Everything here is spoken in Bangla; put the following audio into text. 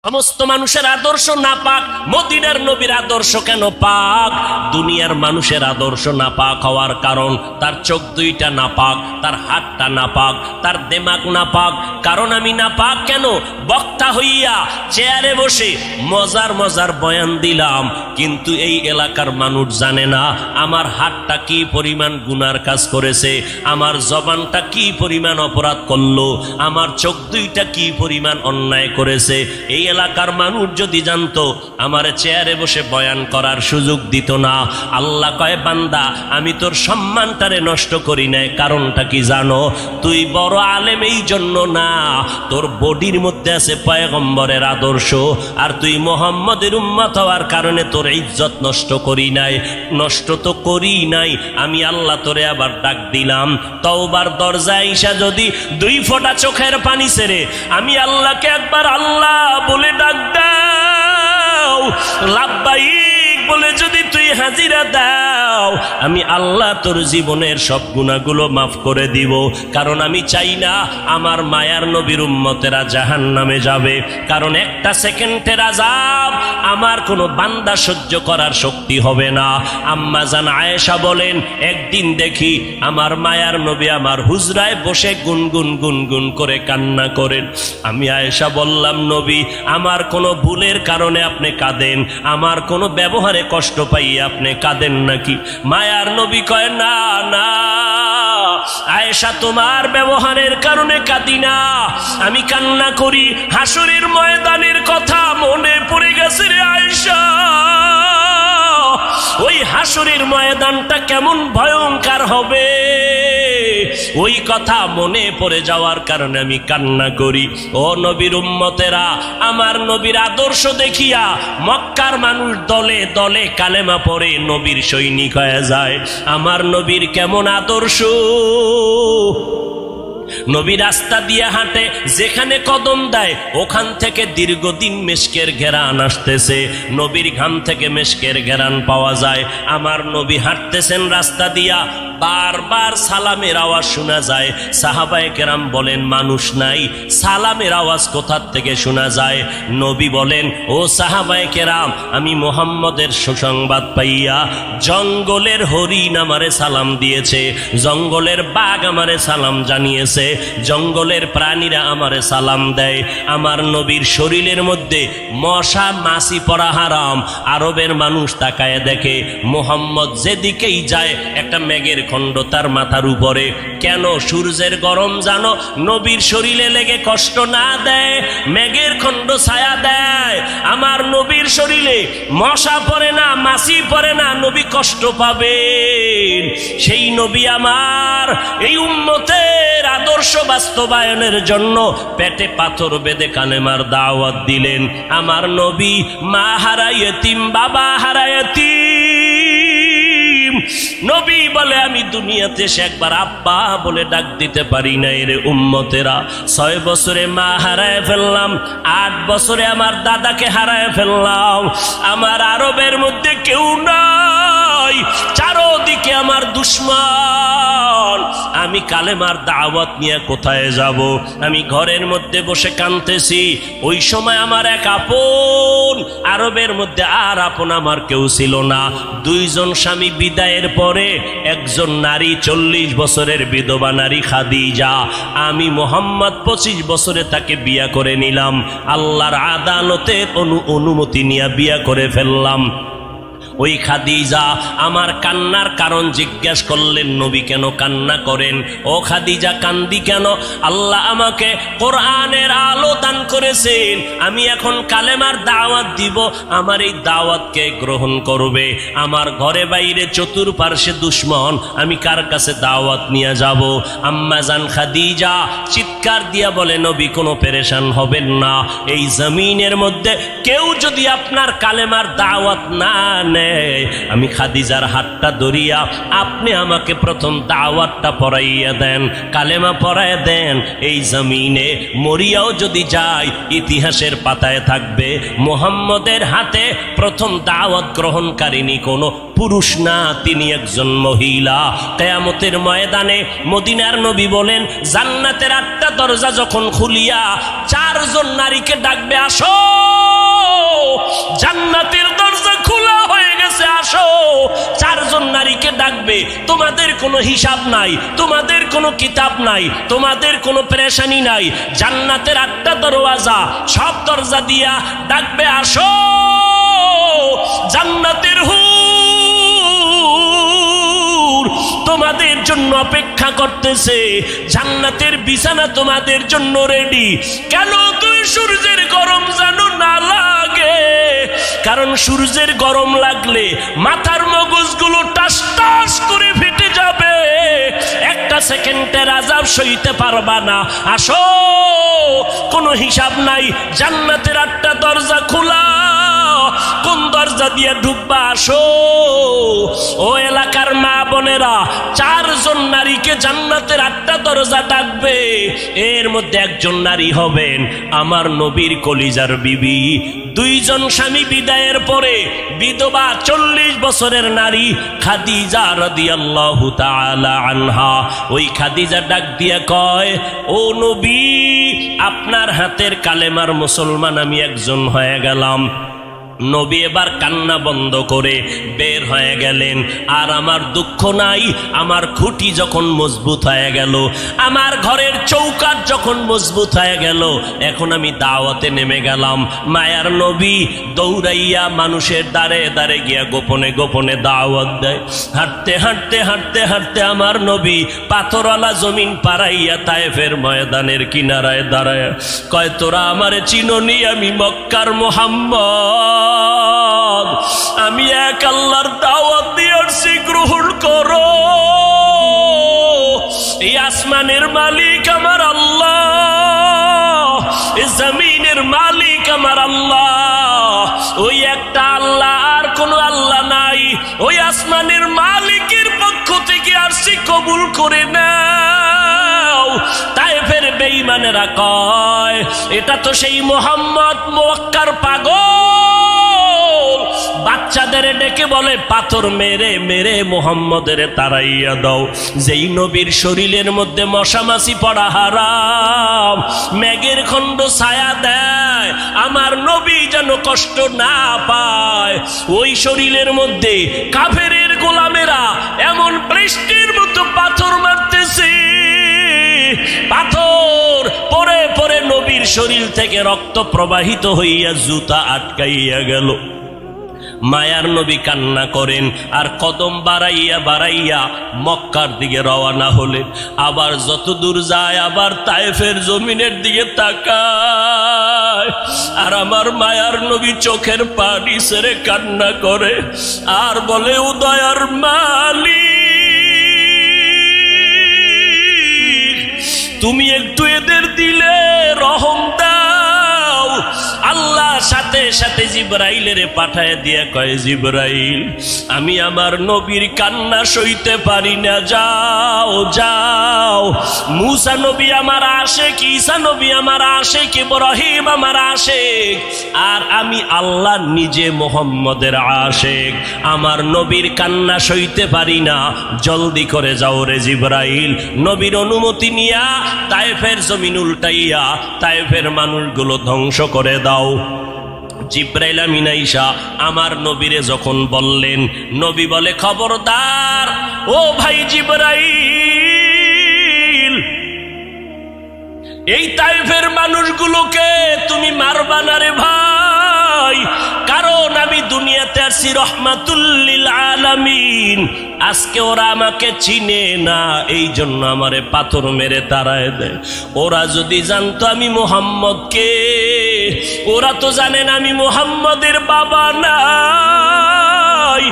সমস্ত মানুষের আদর্শ নাপাক, মদিনার নবীর আদর্শ কেন পাক? দুনিয়ার মানুষের আদর্শ নাপাক হওয়ার কারণ তার চোখ দুইটা নাপাক, তার হাতটা নাপাক, তার দেমাগ নাপাক। কারণ আমি নাপাক কেন? বক্তা হইয়া চেয়ারে বসে মজার মজার বয়ান দিলাম, কিন্তু এই এলাকার মানুষ জানে না আমার হাতটা কি পরিমাণ গুনার কাজ করেছে, আমার জবানটা কি পরিমাণ অপরাধ করলো, আমার চোখ দুইটা কি পরিমাণ অন্যায় করেছে। এই এলাকার মানুষ যদি জানতো, আমার চেয়ারে বসে বয়ান করার সুযোগ দিত না। আল্লাহ কয়, বান্দা আমি তোর সম্মানটারে নষ্ট করি নাই। কারণটা কি জানো? তুই বড় আলেম এই জন্য না, তোর বডির মধ্যে আছে পয়গম্বরের আদর্শ, আর তুই মুহাম্মদের উম্মত হওয়ার কারণে তোর ইজ্জত নষ্ট করি নাই। নষ্ট তো করি নাই, আমি আল্লাহ তোরে আবার ডাক দিলাম। তওবার দরজায় আইসা যদি 2 ফোঁটা চোখের পানি ছেড়ে আমি আল্লাহকে একবার আল্লাহ বলে ডাক দাও, লাব্বাইক বলে যদি তুই হাজিরা দাও, আমি আল্লাহ তোর জীবনের সব গুনাহগুলো মাফ করে দিব। কারণ আমি চাই না আমার মায়ার নবীর উম্মতেরা জাহান্নামে যাবে। কারণ একটা সেকেন্ডের আযাব আমার কোনো বান্দা সহ্য করার শক্তি হবে না। আম্মা জান আয়েশা বলেন, একদিন দেখি আমার মায়ার নবী আমার হুজরায় বসে গুনগুন গুনগুন করে কান্না করেন। আমি আয়েশা বললাম, নবী আমার কোনো ভুলের কারণে আপনি কাঁদেন, আমার কোনো ব্যবহারে কষ্ট পাইয়ে আপনি কাঁদেন নাকি? মায়ার নবী কয়, না না আয়েশা, তোমার ব্যবহারের কারণে কাঁদি না, আমি কান্না করি হাসরের ময়দানের কথা মনে পড়ে গেছে রে আয়েশা। ওই হাসরের ময়দানটা কেমন ভয়ঙ্কর হবে, ওই কথা মনে পড়ে যাওয়ার কারণে আমি কান্না করি। ও নবীর উম্মতেরা, আমার নবীর আদর্শ দেখিয়া মক্কার মানুষ দলে দলে কালেমা পড়ে নবীর সৈনিক হয়ে যায়। আমার নবীর কেমন আদর্শ! নবী রাস্তা দিয়ে হাঁটে, যেখানে কদম দেয় ওখান থেকে দীর্ঘদিন মেশকের ঘেরান আসতেছে। নবীর ঘাম থেকে মেশকের ঘেরান পাওয়া যায়। আমার নবী হাঁটতেছেন রাস্তা দিয়া, বারবার সালামের আওয়াজ শোনা যায়। সাহাবায়ে কেরাম বলেন, মানুষ নাই, সালামের আওয়াজ কোথার থেকে শোনা যায়? নবী বলেন, ও সাহাবায়ে কেরাম, আমি মুহাম্মদের সুসংবাদ পাইয়া জঙ্গলের হরিণ আমারে সালাম দিয়েছে, জঙ্গলের বাঘ আমারে সালাম জানিয়েছে, জঙ্গলের প্রাণীরা আমারে সালাম দেয়। আমার নবীর শরীরের মধ্যে মশা মাছি পড়া হারাম। আরবের মানুষ তাকায় দেখে, মুহাম্মদ যেদিকেই যায় একটা মেঘের খণ্ড তার মাথার উপরে। কেন? সূর্যের গরম জানো নবীর শরীরে লেগে কষ্ট না দেয়, মেঘের খণ্ড ছায়া দেয়। আমার নবীর শরীরে মশা পড়ে না, মাছি পড়ে না, নবী কষ্ট পাবেন। সেই নবী আমার এই উম্মতের আদর্শ বাস্তবায়নের জন্য পেটে পাথর বেঁধে কালেমার দাওয়াত দিলেন। আমার নবী মা হারা ইয়েতিম, বাবা হারা ইয়েতিম। নবী বলে, আমি দুনিয়াতে সে একবার আব্বা বলে ডাক দিতে পারি না। এর উম্মতেরা, 6 বছরে মা হারায় ফেললাম, 8 বছরে আমার দাদাকে হারায় ফেললাম। আমার আরবের মধ্যে কেউ নাই, চারদিকে আমার দুশ্মন। আমি কালেমার দাওয়াত নিয়ে কোথায় যাব? আমি ঘরের মধ্যে বসে কাঁদতেছি। ওই সময় আমার এক আপন, আরবের মধ্যে আর আপন আমার কেউ ছিল না। 2 জন স্বামী বিদায়ের পরে একজন নারী, 40 বছরের বিধবা নারী খাদিজা। আমি মুহাম্মদ 25 বছরে তাকে বিয়া করে নিলাম। আল্লাহর আদালতের অনুমতি নিয়ে বিয়া করে ফেললাম। ওই খাদিজা আমার কান্নার কারণ জিজ্ঞাসা করলেন, নবী কেন কান্না করেন? ও খাদিজা, কান্দি কেন? আল্লাহ আমাকে কোরআনের আলো দান করেছেন, আমি এখন কালেমার দাওয়াত দিব, আমার এই দাওয়াতকে গ্রহণ করবে। আমার ঘরে বাইরে চতুর্পার্শ্বে দুশ্মন, আমি কার কাছে দাওয়াত নিয়ে যাব? আম্মা জান খাদিজা চিৎকার দিয়া বলে, নবী কোনো পেরেশান হবেন না, এই জমিনের মধ্যে কেউ যদি আপনার কালেমার দাওয়াত না নেয়, আমি খাদিজার হাতটা ধরিয়া আপনি আমাকে প্রথম দাওয়াতটা পড়াইয়া দেন, কালেমা পড়াইয়া দেন। এই জমিনে মরিয়াও যদি যায় ইতিহাসের পাতায় থাকবে মুহাম্মদের হাতে প্রথম দাওয়াত গ্রহণকারিনী কোনো পুরুষ না, তিনি একজন মহিলা। কিয়ামতের ময়দানে মদিনার নবী বলেন, জান্নাতের 8টা দরজা যখন খুলিয়া 4 জন নারীকে ডাকবে, আসো, জান্নাতের দরজা খোলা হয়ে গেছে, আসো। 4 জন নারীকে ডাকবে, তোমাদের কোনো হিসাব নাই, তোমাদের কোনো কিতাব নাই, তোমাদের কোনো পেরেশানি নাই। জান্নাতের 8টা দরওয়াজা, সব দরজা দিয়া ডাকবে, আসো, জান্নাতের হুর তোমাদের জন্য অপেক্ষা করতেছে, জান্নাতের বিছানা তোমাদের জন্য রেডি। কেন তুই সূর্যের গরম যেন না লাগে? কারণ সূর্যের গরম লাগলে মাথার মগজগুলো টাস টাস করে ফেটে যাবে, একটা সেকেন্ডের আযাব সইতে পারবা না। আসো, কোনো হিসাব নাই, জান্নাতের 8টা দরজা খোলা, কোন দরজা দিয়ে ঢুকবা, আসো। ও এলাকার মা বোনেরা, 4 জন নারীকে জান্নাতের 8টা দরজা ডাকবে, এর মধ্যে একজন নারী হবেন আমার নবীর কলিজার বিবি। 2 জন স্বামী বিদায়ের পরে বিধবা 40 বছরের নারী খাদিজা রাদিয়াল্লাহু তাআলা আনহা। ওই খাদিজা ডাক দিয়া কয়, ও নবী, আপনার হাতের কালেমার মুসলমান আমি একজন হয়ে গেলাম। নবী এবার কান্না বন্ধ করে বের হয়ে গেলেন। আর আমার দুঃখ নাই, আমার খুঁটি যখন মজবুত হয়ে গেল, আমার ঘরের চৌকাঠ যখন মজবুত হয়ে গেল, এখন আমি দাওয়াতে নেমে গেলাম। মায়ার নবী দৌড়াইয়া মানুষের দ্বারে দ্বারে গিয়া গোপনে গোপনে দাওয়াত দেয়। হাঁটতে হাঁটতে হাঁটতে হাঁটতে আমার নবী পাথরওয়ালা জমিন পারাইয়া তায়েফের ময়দানের কিনারায় দাঁড়ায় কয়, তোরা আমারে চিনোনি, আমি মক্কার মুহাম্মদ, আমি এক আল্লাহর দাওয়াত দিয়ে আসছি, গ্রহণ করো। এই আসমানের মালিক আমার আল্লাহ, এই জমিনের মালিক আমার আল্লাহ, ওই একটা আল্লাহ, আর কোনো আল্লাহ নাই। ওই আসমানের মালিকের পক্ষ থেকে আসছি, কবুল করে নাও। তায়েফের বেঈমানেরা কয়, এটা তো সেই মুহাম্মদ মক্কার পাগল। বাচ্চাদের ডেকে বলে, পাথর মেরে মেরে মুহাম্মদের তাড়াইয়া দাও। যেই নবীর শরীরের মধ্যে মশামাছি পড়া হারাম, মেঘের খণ্ড ছায়া দেয়, আমার নবী যেন কষ্ট না পায়। ওই শরীরের মধ্যে কাফেরের গোলামেরা এমন বৃষ্টির মতো পাথর মারতেছে, পাথর পরে পরে নবীর শরীর থেকে রক্ত প্রবাহিত হইয়া জুতা আটকাইয়া গেল। মায়ার নবী কান্না করেন আর কদম বাড়াইয়া বাড়াইয়া মক্কার দিকে রওনা হলেন। আবার যত দূর যায় আবার তায়েফের জমিনের দিকে তাকায়, আর আমার মায়ার নবী চোখের পানি ছেড়ে কান্না করে আর বলে, ও দয়ার মালিক, তুমি একটু এদের দিলে রহম দাও। আল্লাহ সাথে সাথে জিবরাইলের পাঠায় দিয়া কয়, জিবরাইল, আমি আমার নবীর কান্না সইতে পারি না, যাও যাও। মুসা নবী আমার আশেক, ঈসা নবী আমার আশেক, ইব্রাহিম আমার আশেক, আর আমি আল্লাহ নিজে মুহাম্মদের আশেক। আমার নবীর কান্না সইতে পারি না, জলদি করে যাও রে জিবরাইল। নবীর অনুমতি নিয়া তায়েফের জমিন উল্টাইয়া তায়েফের মানুষগুলো ধ্বংস করে দাও। জিবরাইল আমিন আইসা আমার নবীরে যখন বললেন, নবী বলে, খবরদার ও ভাই জিবরাইল, এই তায়েফের মানুষগুলোকে তুমি মারবা না রে ভাই, কারণ আমি দুনিয়াতে আসি রহমাতুল লিল আলামিন। আজকে ওরা আমাকে চিনে না, এই জন্য আমারে পাথর মেরে তাড়ায় দেয়। ওরা যদি জানতো আমি মুহাম্মদকে, ওরা তো জানেন আমি মুহাম্মদের বাবা নাই।